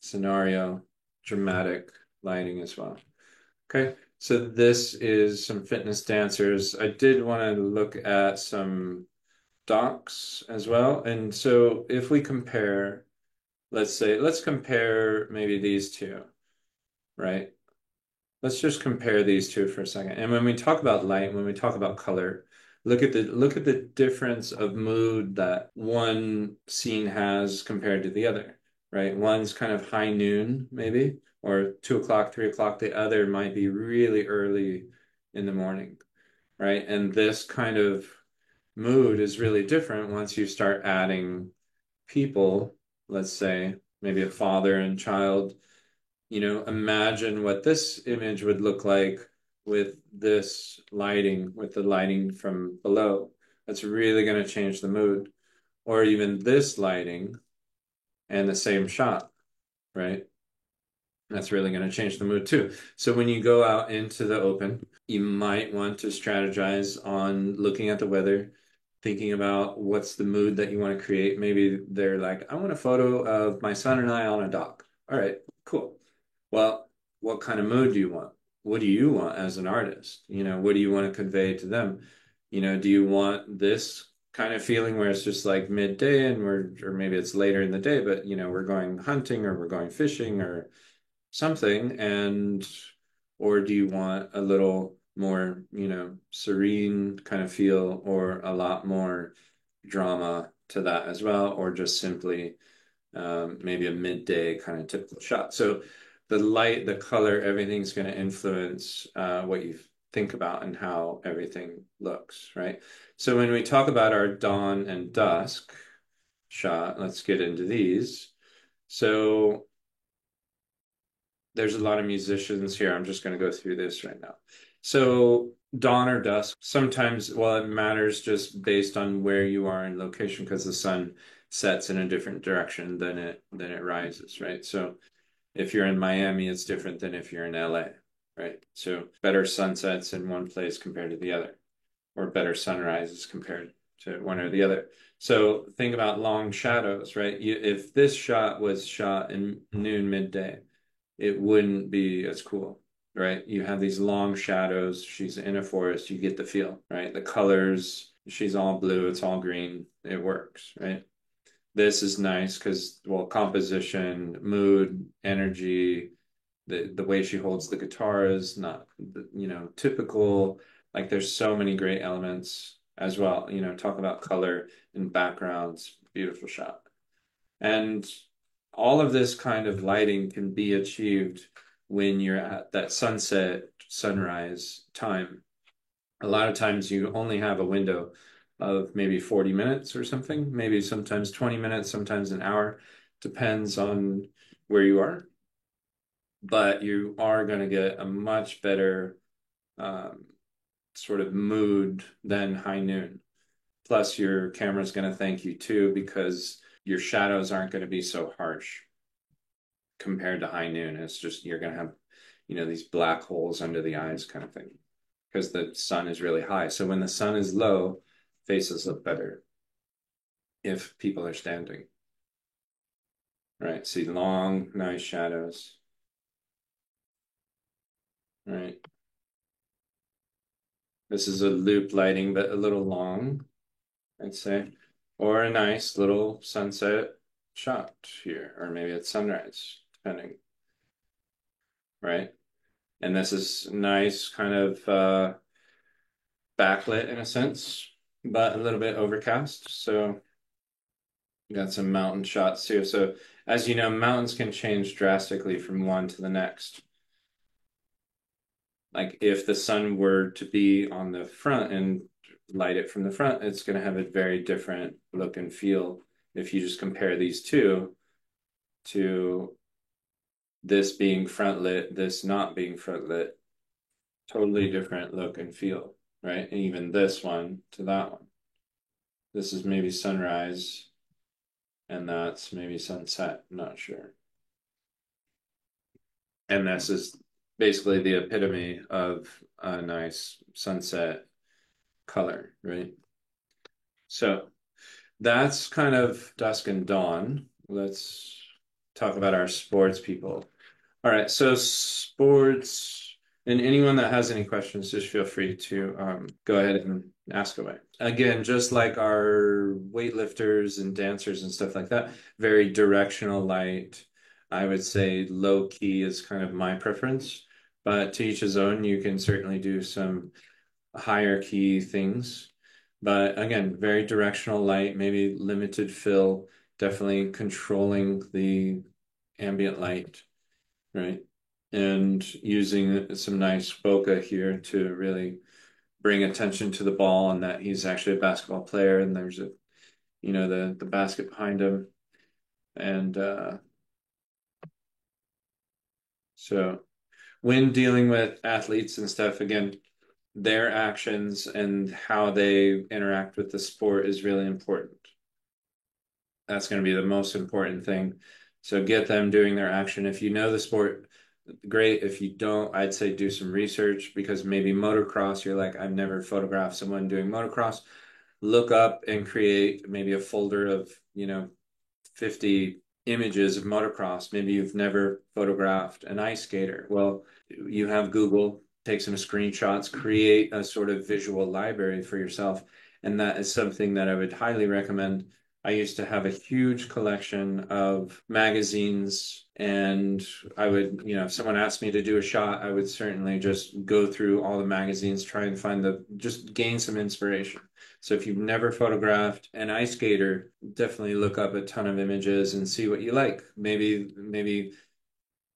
scenario, dramatic lighting as well. Okay, so this is some fitness dancers. I did want to look at some docs as well. And so if we compare, let's compare maybe these two, right? Let's just compare these two for a second. And when we talk about light, when we talk about color, look at the difference of mood that one scene has compared to the other, right? One's kind of high noon, maybe, or 2 o'clock, 3 o'clock. The other might be really early in the morning, right? And this kind of mood is really different once you start adding people, let's say maybe a father and child. Imagine what this image would look like with this lighting, with the lighting from below. That's really going to change the mood. Or even this lighting and the same shot, right? That's really going to change the mood too. So when you go out into the open, you might want to strategize on looking at the weather, thinking about what's the mood that you want to create. Maybe they're like, I want a photo of my son and I on a dock. All right, cool. Well, what kind of mood do you want? What do you want as an artist? What do you want to convey to them? Do you want this kind of feeling where it's just like midday and or maybe it's later in the day, but we're going hunting or we're going fishing or something, or do you want a little more, serene kind of feel or a lot more drama to that as well, or just simply maybe a midday kind of typical shot. So the light, the color, everything's going to influence what you think about and how everything looks, right? So when we talk about our dawn and dusk shot, let's get into these. So there's a lot of musicians here. I'm just going to go through this right now. So dawn or dusk, sometimes, well, it matters just based on where you are in location because the sun sets in a different direction than it rises, right? So if you're in Miami, it's different than if you're in LA, right? So better sunsets in one place compared to the other, or better sunrises compared to one or the other. So think about long shadows, right? If this shot was shot in noon, midday, it wouldn't be as cool, right? You have these long shadows. She's in a forest. You get the feel, right? The colors, she's all blue, it's all green. It works, right? This is nice because, well, composition, mood, energy, the way she holds the guitar is not, typical. Like there's so many great elements as well. Talk about color and backgrounds, beautiful shot. And all of this kind of lighting can be achieved when you're at that sunset, sunrise time. A lot of times you only have a window of maybe 40 minutes or something, maybe sometimes 20 minutes, sometimes an hour, depends on where you are. But you are going to get a much better sort of mood than high noon. Plus, your camera's going to thank you too because your shadows aren't going to be so harsh compared to high noon. It's just you're going to have, these black holes under the eyes kind of thing because the sun is really high. So when the sun is low, faces look better if people are standing. Right. See long, nice shadows. Right. This is a loop lighting, but a little long, I'd say. Or a nice little sunset shot here, or maybe it's sunrise, depending. Right. And this is nice, kind of backlit in a sense, but a little bit overcast. So you got some mountain shots too. So as you know, mountains can change drastically from one to the next. Like if the sun were to be on the front and light it from the front, it's going to have a very different look and feel if you just compare these two to this being front lit, this not being front lit. Totally different look and feel, right? And even this one to that one. This is maybe sunrise, and that's maybe sunset. I'm not sure. And this is basically the epitome of a nice sunset color, right? So that's kind of dusk and dawn. Let's talk about our sports people. All right, so sports, and anyone that has any questions, just feel free to go ahead and ask away. Again, just like our weightlifters and dancers and stuff like that, very directional light. I would say low key is kind of my preference, but to each his own, you can certainly do some higher key things. But again, very directional light, maybe limited fill, definitely controlling the ambient light, right? And using some nice bokeh here to really bring attention to the ball and that he's actually a basketball player and there's the basket behind him. And so when dealing with athletes and stuff, again, their actions and how they interact with the sport is really important. That's going to be the most important thing. So get them doing their action. If you know the sport, great. If you don't, I'd say do some research because maybe motocross, you're like, I've never photographed someone doing motocross. Look up and create maybe a folder of, 50 images of motocross. Maybe you've never photographed an ice skater. Well, you have Google, take some screenshots, create a sort of visual library for yourself. And that is something that I would highly recommend. I used to have a huge collection of magazines, and I would, if someone asked me to do a shot, I would certainly just go through all the magazines, try and just gain some inspiration. So if you've never photographed an ice skater, definitely look up a ton of images and see what you like. Maybe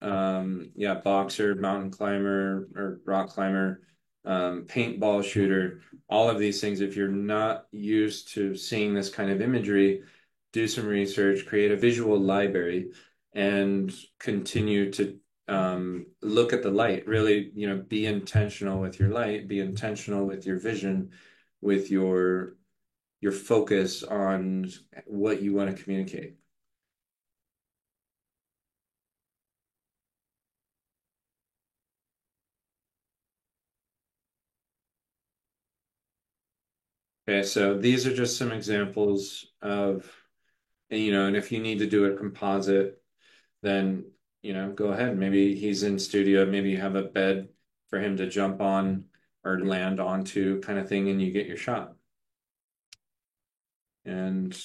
yeah, boxer, mountain climber, or rock climber, paintball shooter, all of these things. If you're not used to seeing this kind of imagery, do some research, create a visual library, and continue to look at the light. Really, be intentional with your light, be intentional with your vision, with your focus on what you want to communicate. Okay, so these are just some examples of, and if you need to do a composite, then, go ahead. Maybe he's in studio, maybe you have a bed for him to jump on or land onto kind of thing, and you get your shot. And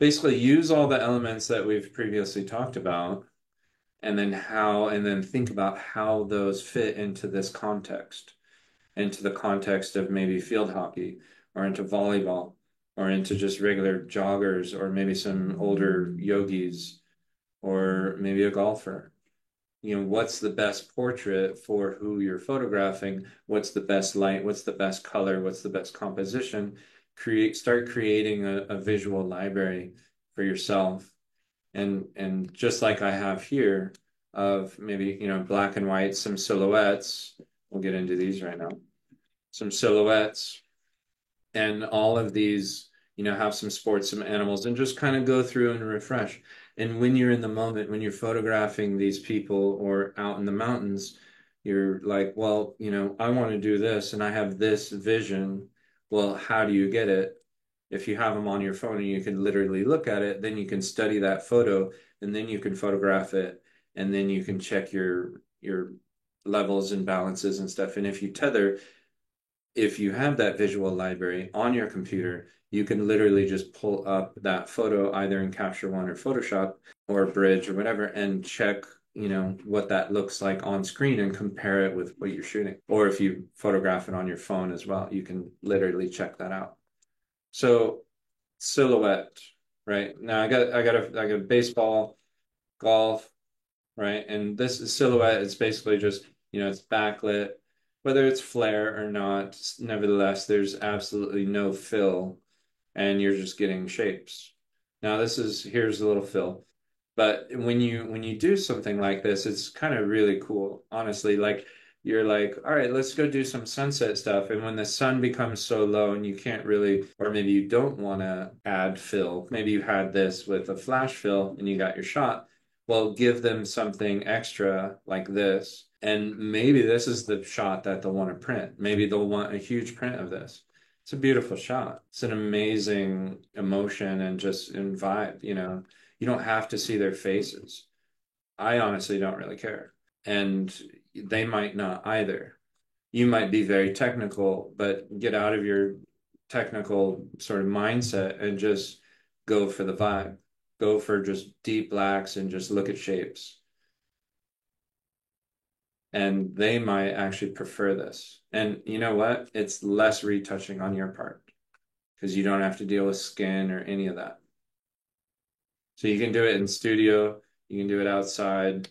basically use all the elements that we've previously talked about, and then think about how those fit into this context, into the context of maybe field hockey or into volleyball or into just regular joggers or maybe some older yogis or maybe a golfer. What's the best portrait for who you're photographing? What's the best light? What's the best color? What's the best composition? Start creating a visual library for yourself. And just like I have here of maybe, black and white, some silhouettes. We'll get into these right now. Some silhouettes And all of these, have some sports, some animals, and just kind of go through and refresh. And when you're in the moment, when you're photographing these people or out in the mountains, you're like, well, I want to do this and I have this vision. Well, how do you get it? If you have them on your phone and you can literally look at it, then you can study that photo and then you can photograph it and then you can check your levels and balances and stuff. And if you have that visual library on your computer, you can literally just pull up that photo either in Capture One or Photoshop or Bridge or whatever and check, what that looks like on screen and compare it with what you're shooting. Or if you photograph it on your phone as well, you can literally check that out. So silhouette, right? Now I got a baseball, golf, right? And this is silhouette. It's basically just, it's backlit, whether it's flare or not. Nevertheless, there's absolutely no fill, and you're just getting shapes. Now, here's a little fill, but when you do something like this, it's kind of really cool, honestly. Like you're like, all right, let's go do some sunset stuff. And when the sun becomes so low and you can't really, or maybe you don't want to add fill, maybe you had this with a flash fill and you got your shot. Well, give them something extra like this. And maybe this is the shot that they'll want to print. Maybe they'll want a huge print of this. It's a beautiful shot. It's an amazing emotion and just in vibe, You don't have to see their faces. I honestly don't really care. And they might not either. You might be very technical, but get out of your technical sort of mindset and just go for the vibe. Go for just deep blacks and just look at shapes. And they might actually prefer this. And you know what? It's less retouching on your part because you don't have to deal with skin or any of that. So you can do it in studio, you can do it outside.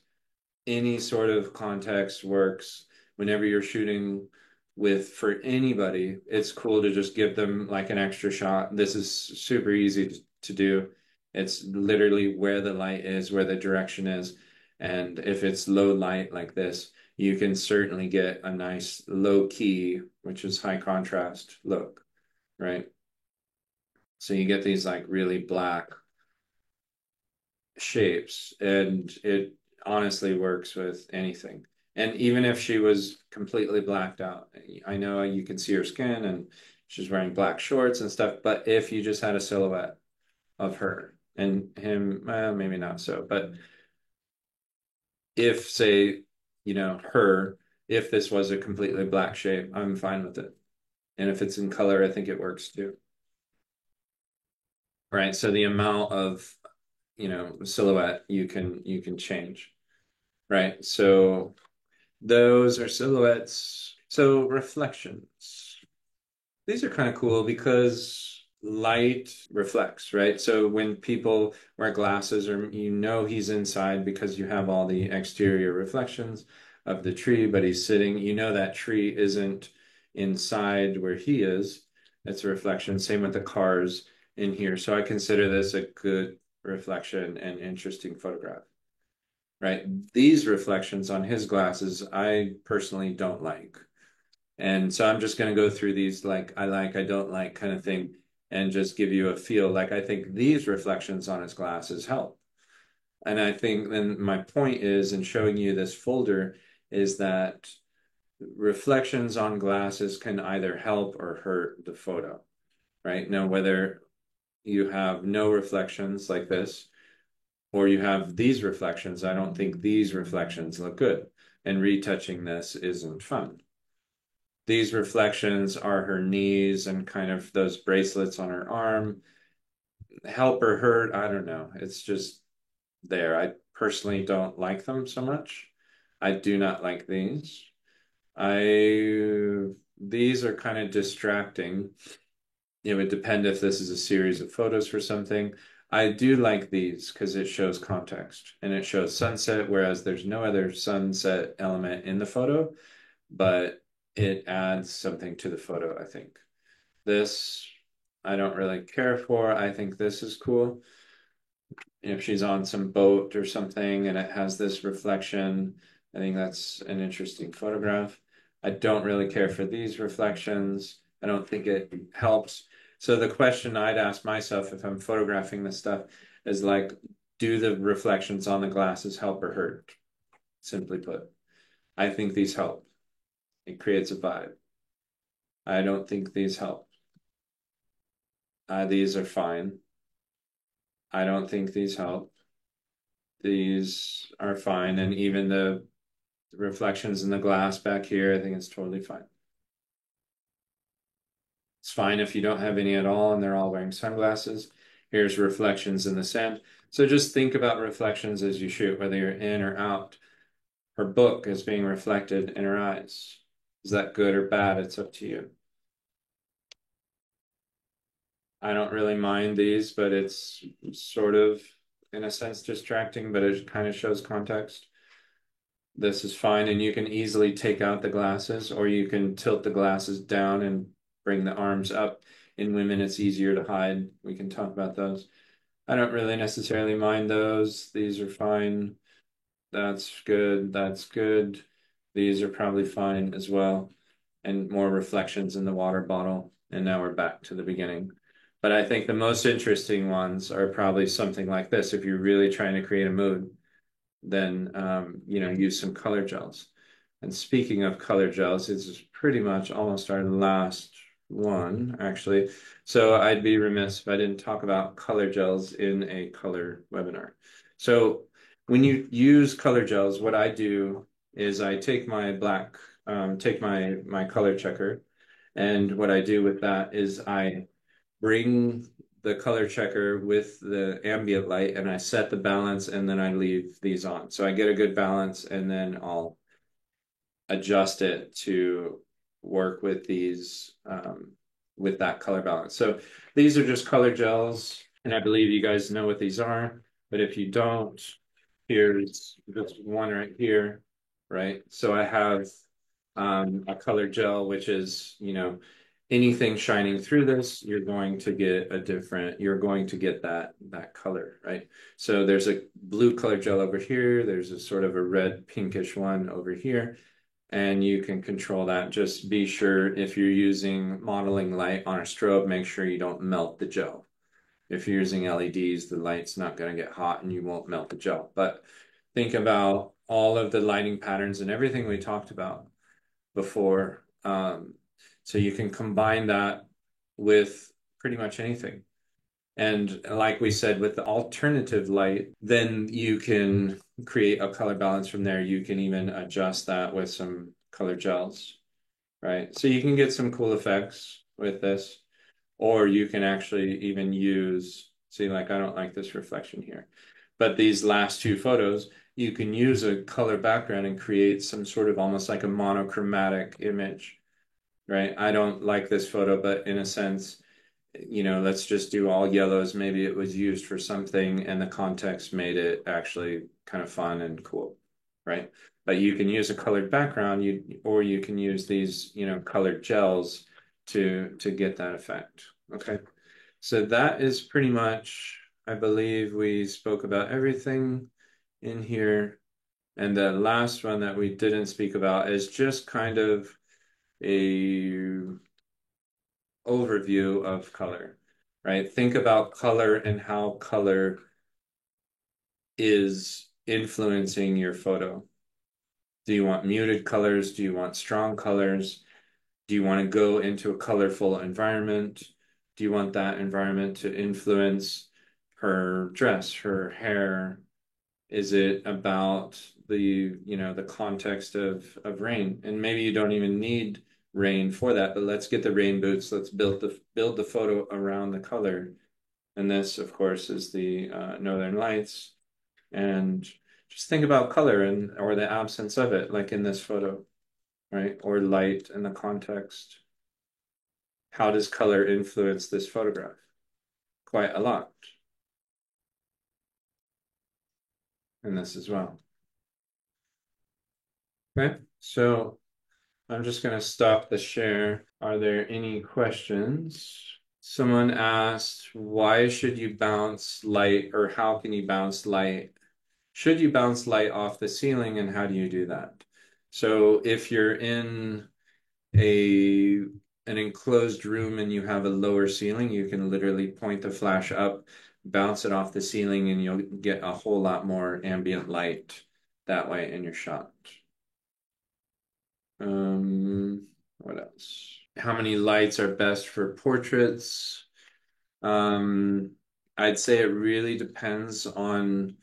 Any sort of context works. Whenever you're shooting for anybody, it's cool to just give them like an extra shot. This is super easy to do. It's literally where the light is, where the direction is. And if it's low light like this, you can certainly get a nice low key, which is high contrast look, right? So you get these like really black shapes, and it honestly works with anything. And even if she was completely blacked out, I know you can see her skin and she's wearing black shorts and stuff, but if you just had a silhouette of her and him, well, maybe not so, but if, say, her, if this was a completely black shape, I'm fine with it. And if it's in color, I think it works too. Right. So the amount of, silhouette you can change. Right. So those are silhouettes. So reflections. These are kind of cool because light reflects, right? So when people wear glasses or he's inside because you have all the exterior reflections of the tree, but he's sitting, that tree isn't inside where he is. It's a reflection. Same with the cars in here. So I consider this a good reflection and interesting photograph, right? These reflections on his glasses, I personally don't like. And so I'm just going to go through these like, I don't like kind of thing and just give you a feel. Like I think these reflections on his glasses help. And I think then my point is in showing you this folder is that reflections on glasses can either help or hurt the photo, right? Now, whether you have no reflections like this, or you have these reflections, I don't think these reflections look good. And retouching this isn't fun. These reflections are her knees and kind of those bracelets on her arm. Help or hurt, I don't know. It's just there. I personally don't like them so much. I do not like these. These are kind of distracting. It would depend if this is a series of photos for something. I do like these because it shows context and it shows sunset, whereas there's no other sunset element in the photo, but it adds something to the photo, I think. This, I don't really care for. I think this is cool. If she's on some boat or something and it has this reflection, I think that's an interesting photograph. I don't really care for these reflections. I don't think it helps. So the question I'd ask myself if I'm photographing this stuff is like, do the reflections on the glasses help or hurt? Simply put, I think these help. It creates a vibe. I don't think these help. These are fine. I don't think these help. These are fine. And even the reflections in the glass back here, I think it's totally fine. It's fine if you don't have any at all and they're all wearing sunglasses. Here's reflections in the sand. So just think about reflections as you shoot, whether you're in or out. Her book is being reflected in her eyes. Is that good or bad? It's up to you. I don't really mind these, but it's sort of, in a sense, distracting, but it kind of shows context. This is fine, and you can easily take out the glasses, or you can tilt the glasses down and bring the arms up. In women, it's easier to hide. We can talk about those. I don't really necessarily mind those. These are fine. That's good. That's good. These are probably fine as well. And more reflections in the water bottle. And now we're back to the beginning. But I think the most interesting ones are probably something like this. If you're really trying to create a mood, then use some color gels. And speaking of color gels, it's pretty much almost our last one, actually. So I'd be remiss if I didn't talk about color gels in a color webinar. So when you use color gels, what I do is I take my take my color checker, and what I do with that is I bring the color checker with the ambient light and I set the balance and then I leave these on. So I get a good balance and then I'll adjust it to work with these with that color balance. So these are just color gels, and I believe you guys know what these are, but if you don't, here's just one right here, right? So I have a color gel, which is, anything shining through this, you're going to get that color, right? So there's a blue color gel over here. There's a sort of a red pinkish one over here. And you can control that. Just be sure if you're using modeling light on a strobe, make sure you don't melt the gel. If you're using LEDs, the light's not going to get hot and you won't melt the gel. But think about all of the lighting patterns and everything we talked about before. So you can combine that with pretty much anything. And like we said, with the alternative light, then you can create a color balance from there. You can even adjust that with some color gels, right? So you can get some cool effects with this, or you can actually even use, see, like I don't like this reflection here, but these last two photos, you can use a color background and create some sort of almost like a monochromatic image, right? I don't like this photo, but in a sense, let's just do all yellows. Maybe it was used for something and the context made it actually kind of fun and cool, right? But you can use a colored background, or you can use these, colored gels to get that effect. Okay. So that is pretty much, I believe we spoke about everything in here. And the last one that we didn't speak about is just kind of a overview of color, right? Think about color and how color is influencing your photo. Do you want muted colors? Do you want strong colors? Do you want to go into a colorful environment? Do you want that environment to influence her dress, her hair? Is it about the context of rain? And maybe you don't even need rain for that, but let's get the rain boots. Let's build the photo around the color. And this, of course, is the Northern Lights. And just think about color or the absence of it, like in this photo, right? Or light in the context. How does color influence this photograph? Quite a lot. And this as well. Okay, so I'm just going to stop the share. Are there any questions? Someone asked, why should you bounce light, or how can you bounce light? Should you bounce light off the ceiling, and how do you do that? So if you're in a an enclosed room and you have a lower ceiling, you can literally point the flash up, bounce it off the ceiling, and you'll get a whole lot more ambient light that way in your shot. What else? How many lights are best for portraits? Um, I'd say it really depends on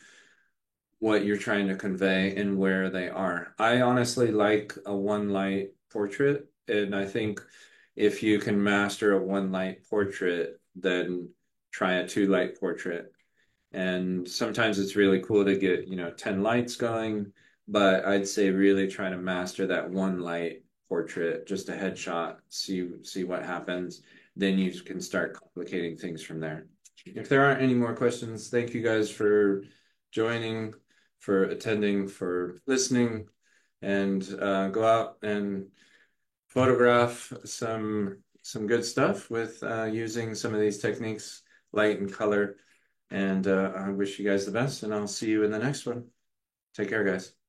what you're trying to convey and where they are. I honestly like a one light portrait, and I think if you can master a one light portrait, then try a two light portrait. And sometimes it's really cool to get, 10 lights going, but I'd say really try to master that one light portrait, just a headshot, see what happens. Then you can start complicating things from there. If there aren't any more questions, thank you guys for joining, for attending, for listening, and go out and photograph some good stuff with using some of these techniques, light and color. And I wish you guys the best, and I'll see you in the next one. Take care, guys.